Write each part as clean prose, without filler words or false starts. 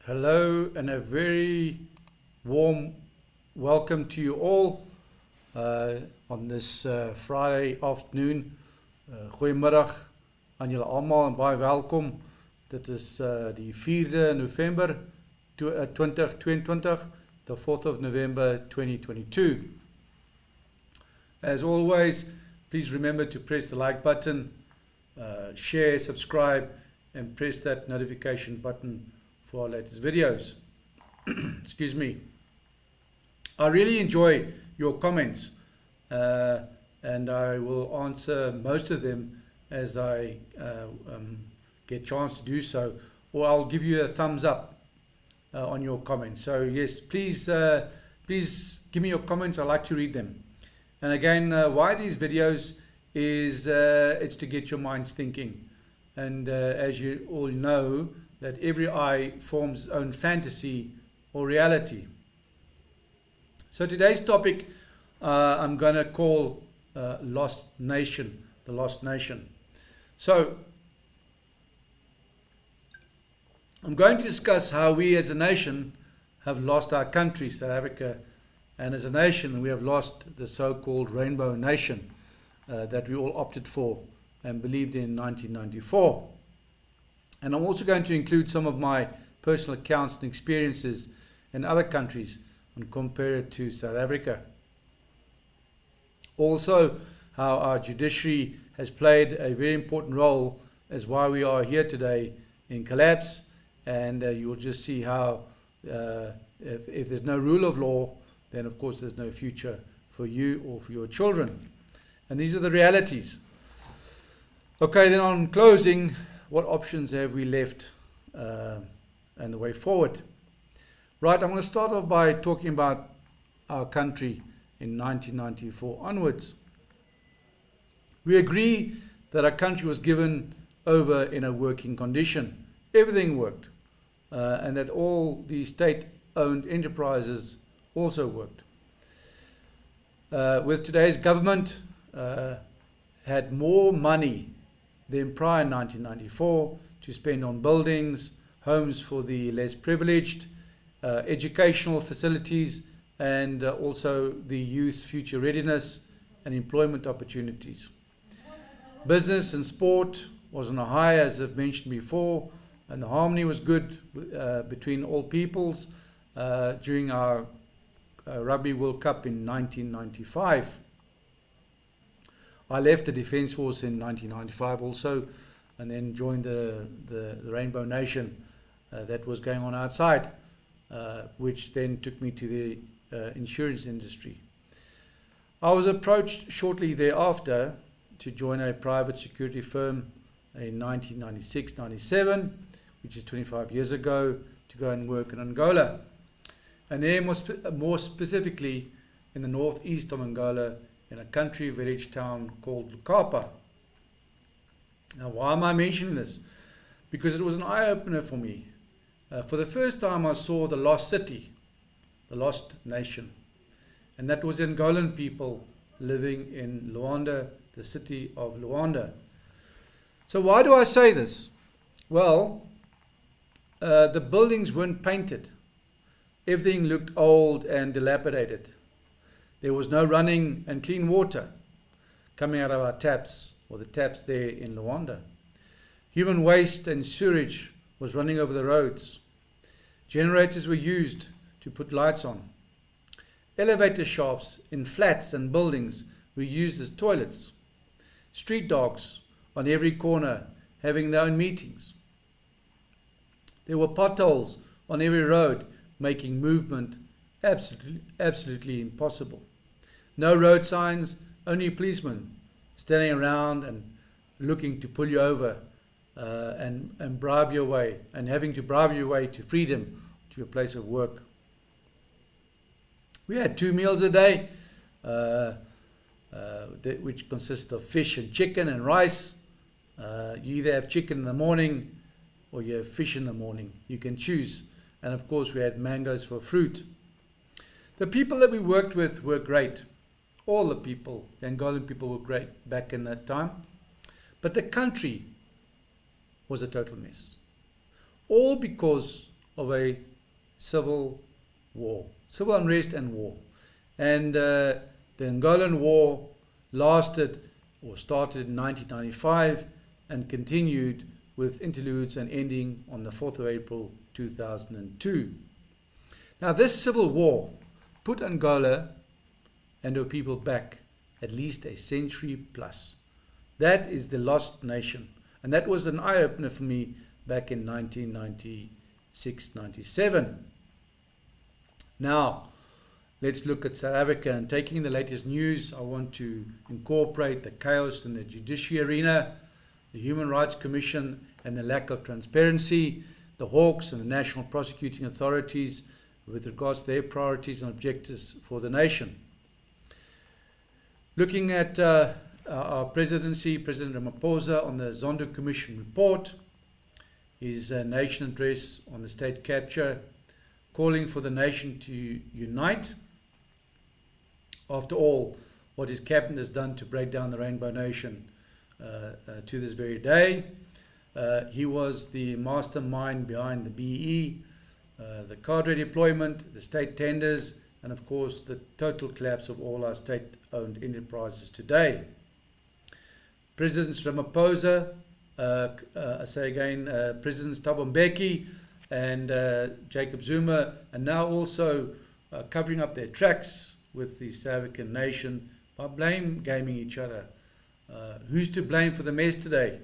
Hello and a very warm welcome to you all on this Friday afternoon. Goeiemiddag aan julle almal en baie welkom. Dit is die 4de November 2022, the 4th of November 2022. As always, please remember to press the like button, share, subscribe, and press that notification button for our latest videos. Excuse me. I really enjoy your comments and I will answer most of them as I get a chance to do so, or I'll give you a thumbs up on your comments. So yes, please give me your comments. I like to read them. And again, why these videos is it's to get your minds thinking. And as you all know, that every eye forms its own fantasy or reality. So today's topic I'm going to call Lost Nation, the Lost Nation. So I'm going to discuss how we as a nation have lost our country, South Africa, and as a nation we have lost the so-called Rainbow Nation that we all opted for and believed in 1994. And I'm also going to include some of my personal accounts and experiences in other countries and compare it to South Africa. Also, how our judiciary has played a very important role as why we are here today in collapse. And you will just see how if there's no rule of law, then of course there's no future for you or for your children. And these are the realities. Okay, then on closing, what options have we left and the way forward? Right, I'm going to start off by talking about our country in 1994 onwards. We agree that our country was given over in a working condition. Everything worked, and that all the state-owned enterprises also worked. With today's government, had more money than prior 1994 to spend on buildings, homes for the less privileged, educational facilities, and also the youth's future readiness and employment opportunities. Business and sport was on a high, as I've mentioned before, and the harmony was good between all peoples during our Rugby World Cup in 1995. I left the Defence Force in 1995 also, and then joined the Rainbow Nation that was going on outside, which then took me to the insurance industry. I was approached shortly thereafter to join a private security firm in 1996-97, which is 25 years ago, to go and work in Angola. And there more specifically in the northeast of Angola, in a country village town called Lukapa. Now, why am I mentioning this? Because it was an eye-opener for me. For the first time I saw the lost city, the lost nation. And that was the Angolan people living in Luanda, the city of Luanda. So why do I say this? Well, the buildings weren't painted. Everything looked old and dilapidated. There was no running and clean water coming out of our taps, or the taps there in Luanda. Human waste and sewage was running over the roads. Generators were used to put lights on. Elevator shafts in flats and buildings were used as toilets. Street dogs on every corner having their own meetings. There were potholes on every road, making movement absolutely impossible. No road signs, only policemen standing around and looking to pull you over and bribe your way, and having to bribe your way to freedom, to your place of work. We had 2 meals a day, which consist of fish and chicken and rice. You either have chicken in the morning or you have fish in the morning. You can choose. And of course we had mangoes for fruit. The people that we worked with were great. All the people, the Angolan people, were great back in that time. But the country was a total mess. All because of a civil war, civil unrest and war. And the Angolan War lasted or started in 1995 and continued with interludes and ending on the 4th of April 2002. Now this civil war put Angola and her people back at least a century plus. That is the lost nation. And that was an eye-opener for me back in 1996-97. Now, let's look at South Africa, and taking the latest news, I want to incorporate the chaos in the judiciary arena, the Human Rights Commission and the lack of transparency, the Hawks and the National Prosecuting Authorities with regards to their priorities and objectives for the nation. Looking at our presidency, President Ramaphosa, on the Zondo Commission report, his nation address on the state capture, calling for the nation to unite. After all, what his cabinet has done to break down the Rainbow Nation to this very day. He was the mastermind behind the BE, the cadre deployment, the state tenders, and of course the total collapse of all our state-owned enterprises today. President Ramaphosa, I say again, Presidents Thabo Mbeki and Jacob Zuma are now also covering up their tracks with the South African nation by blame gaming each other. Who's to blame for the mess today?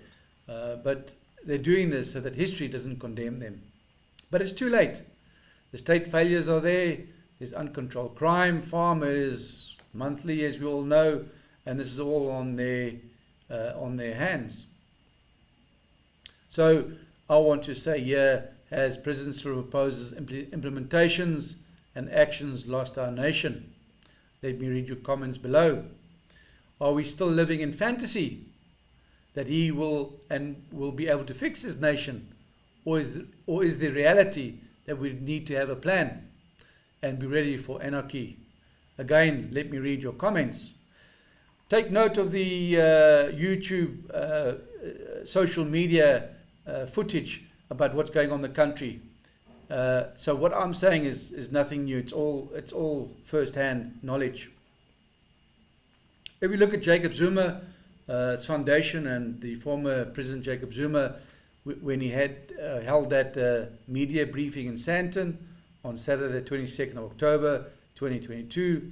But they're doing this so that history doesn't condemn them. But it's too late. The state failures are there. There's uncontrolled crime, farmers monthly, as we all know, and this is all on their hands. So I want to say here, has President Ramaphosa's implementations and actions lost our nation? Let me read your comments below. Are we still living in fantasy that he will be able to fix his nation? Or is the reality that we need to have a plan and be ready for anarchy? Again, let me read your comments. Take note of the YouTube social media footage about what's going on in the country. So what I'm saying is nothing new. It's all first-hand knowledge. If we look at Jacob Zuma's foundation and the former President Jacob Zuma, when he had held that media briefing in Sandton on Saturday, the 22nd of October 2022,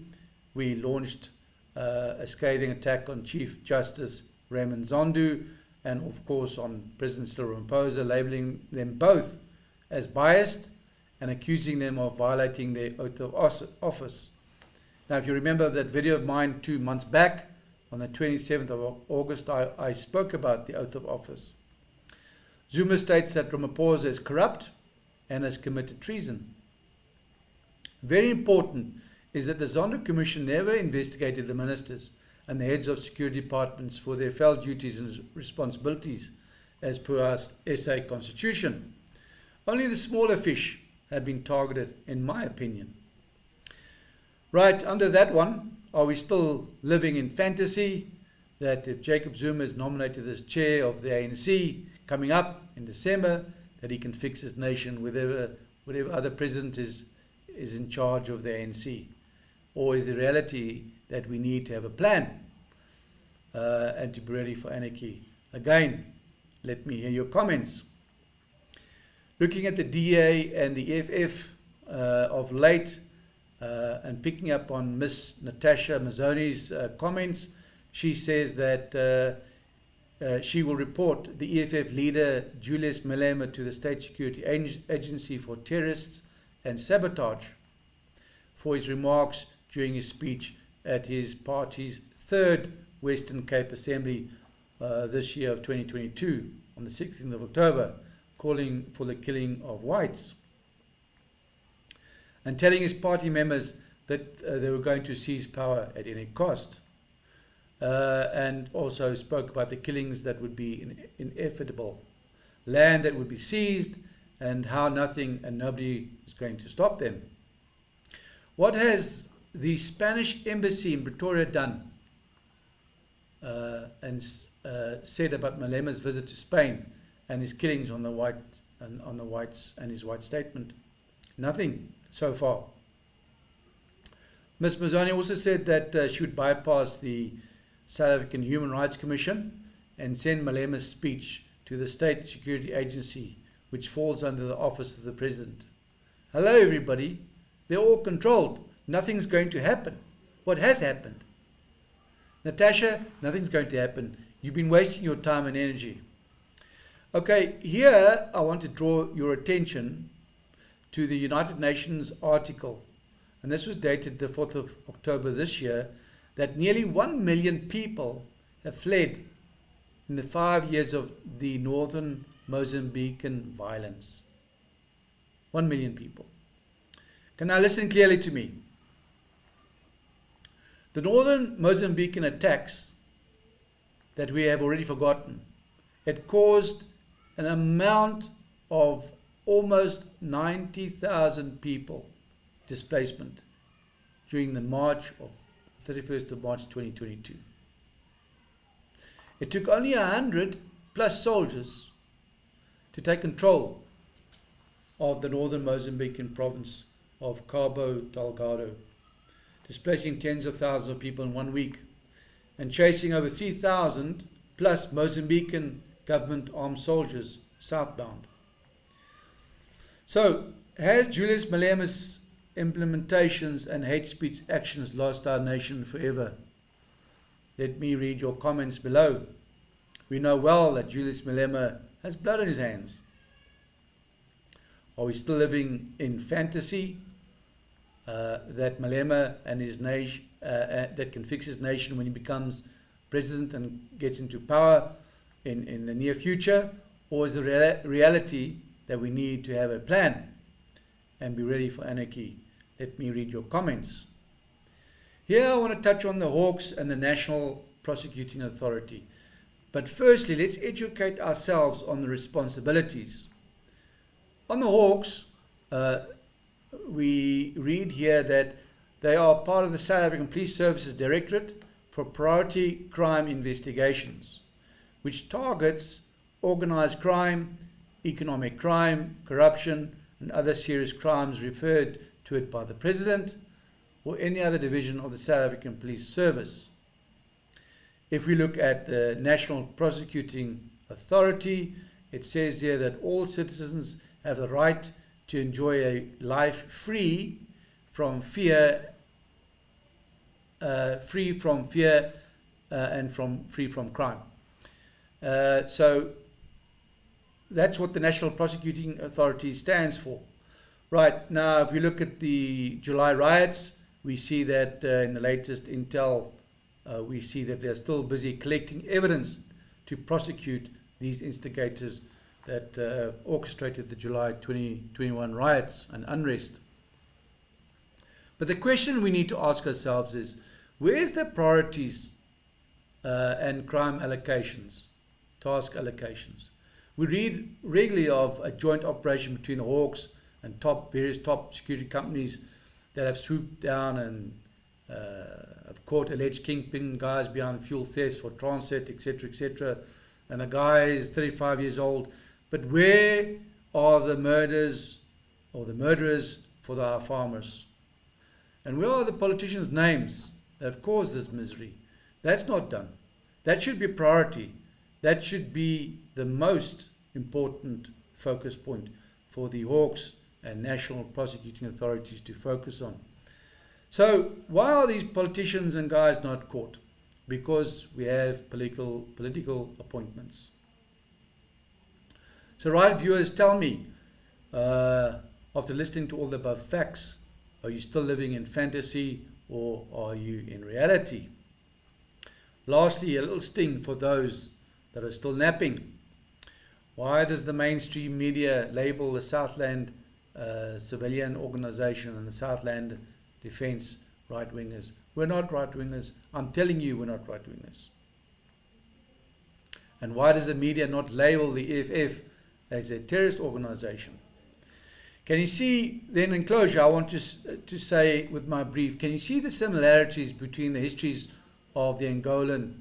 we launched a scathing attack on Chief Justice Raymond Zondo and, of course, on President Cyril Ramaphosa, labeling them both as biased and accusing them of violating their oath of office. Now, if you remember that video of mine 2 months back, on the 27th of August, I spoke about the oath of office. Zuma states that Ramaphosa is corrupt and has committed treason. Very important is that the Zondo Commission never investigated the ministers and the heads of security departments for their felt duties and responsibilities as per our SA Constitution. Only the smaller fish have been targeted, in my opinion. Right, under that one, are we still living in fantasy that if Jacob Zuma is nominated as chair of the ANC coming up in December, that he can fix his nation, whatever other president is in charge of the ANC? Or is the reality that we need to have a plan and to be ready for anarchy? Again, let me hear your comments. Looking at the DA and the FF of late, and picking up on Miss Natasha Mazzoni's comments, she says that she will report the EFF leader Julius Malema to the State Security Agency for terrorists and sabotage for his remarks during his speech at his party's third Western Cape Assembly this year of 2022 on the 16th of October, calling for the killing of whites and telling his party members that they were going to seize power at any cost. And also spoke about the killings that would be inevitable, land that would be seized, and how nothing and nobody is going to stop them. What has the Spanish embassy in Pretoria done and said about Malema's visit to Spain and his killings on the white on the whites and his white statement. Nothing so far. Ms. Mazzoni also said that she would bypass the South African Human Rights Commission and send Malema's speech to the State Security Agency, which falls under the Office of the President. Hello, everybody. They're all controlled. Nothing's going to happen. What has happened? Natasha, nothing's going to happen. You've been wasting your time and energy. Okay, here I want to draw your attention to the United Nations article, and this was dated the 4th of October this year, that nearly 1 million people have fled in the 5 years of the northern Mozambican violence. 1 million people. Can now listen clearly to me. The northern Mozambican attacks that we have already forgotten, it caused an amount of almost 90,000 people displacement during the March of 31st of March 2022. It took only 100 plus soldiers to take control of the northern Mozambican province of Cabo Delgado, displacing tens of thousands of people in 1 week and chasing over 3,000 plus Mozambican government armed soldiers southbound. So, has Julius Malema's implementations and hate speech actions lost our nation forever? Let me read your comments below. We know well that Julius Malema has blood on his hands. Are we still living in fantasy that Malema and his nation that can fix his nation when he becomes president and gets into power in the near future? Or is the reality that we need to have a plan and be ready for anarchy? Let me read your comments. Here I want to touch on the Hawks and the National Prosecuting Authority. But firstly, let's educate ourselves on the responsibilities. On the Hawks, we read here that they are part of the South African Police Services Directorate for Priority Crime Investigations, which targets organized crime, economic crime, corruption, and other serious crimes referred to it by the President or any other division of the South African Police Service. If we look at the National Prosecuting Authority, it says here that all citizens have the right to enjoy a life free from fear, and free from crime. So that's what the National Prosecuting Authority stands for. Right, now if we look at the July riots, we see that in the latest intel, we see that they're still busy collecting evidence to prosecute these instigators that orchestrated the July 2021 riots and unrest. But the question we need to ask ourselves is, where's the priorities and crime allocations, task allocations? We read regularly of a joint operation between the Hawks and various top security companies that have swooped down and have caught alleged kingpin guys behind fuel thefts for Transnet, etc., etc. And the guy is 35 years old. But where are the murders or the murderers for our farmers? And where are the politicians' names that have caused this misery? That's not done. That should be a priority. That should be the most important focus point for the Hawks and National Prosecuting Authorities to focus on. So why are these politicians and guys not caught? Because we have political appointments. So right, viewers, tell me, after listening to all the above facts, are you still living in fantasy or are you in reality? Lastly, a little sting for those that are still napping. Why does the mainstream media label the Southland civilian organization and the Southland Defence right-wingers? We're not right-wingers. I'm telling you we're not right-wingers. And why does the media not label the EFF as a terrorist organization? Can you see, then in closure, I want to say with my brief, can you see the similarities between the histories of the Angolan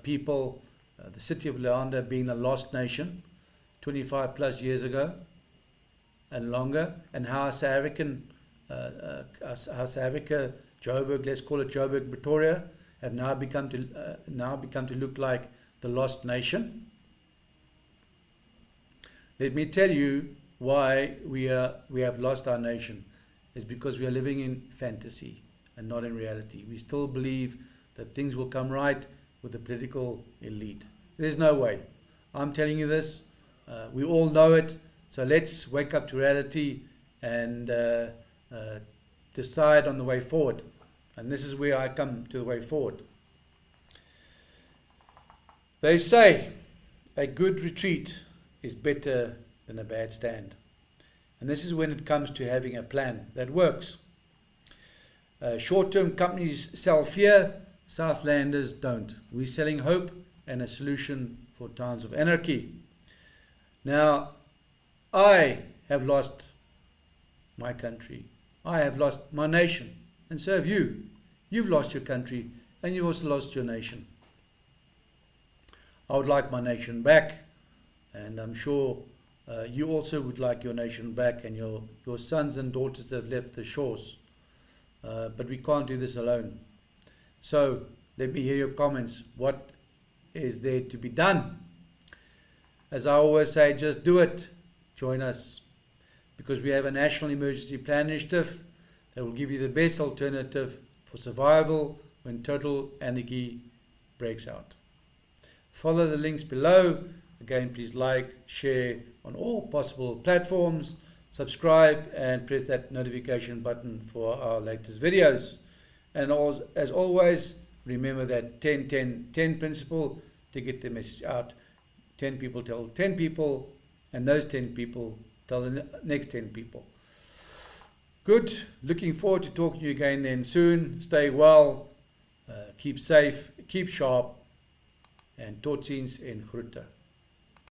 people, the city of Luanda being the lost nation, 25 plus years ago and longer, and how South Africa, Joburg, let's call it Joburg, Pretoria, have now become to look like the lost nation. Let me tell you why we have lost our nation. It's because we are living in fantasy and not in reality. We still believe that things will come right with the political elite. There's no way. I'm telling you this. We all know it. So let's wake up to reality and decide on the way forward. And this is where I come to the way forward. They say a good retreat is better than a bad stand. And this is when it comes to having a plan that works. Short-term companies sell fear, Suidlanders don't. We're selling hope and a solution for times of anarchy. Now, I have lost my country. I have lost my nation. And so have you. You've lost your country and you've also lost your nation. I would like my nation back, and I'm sure you also would like your nation back, and your sons and daughters that have left the shores. But we can't do this alone. So let me hear your comments. What is there to be done? As I always say, just do it. Join us. Because we have a National Emergency Plan Initiative that will give you the best alternative for survival when total anarchy breaks out. Follow the links below. Again, please like, share on all possible platforms, subscribe, and press that notification button for our latest videos. And as always, remember that 10-10-10 principle to get the message out. 10 people tell 10 people, and those 10 people tell the next 10 people. Good. Looking forward to talking to you again then soon. Stay well, keep safe, keep sharp, and tot ziens en groete.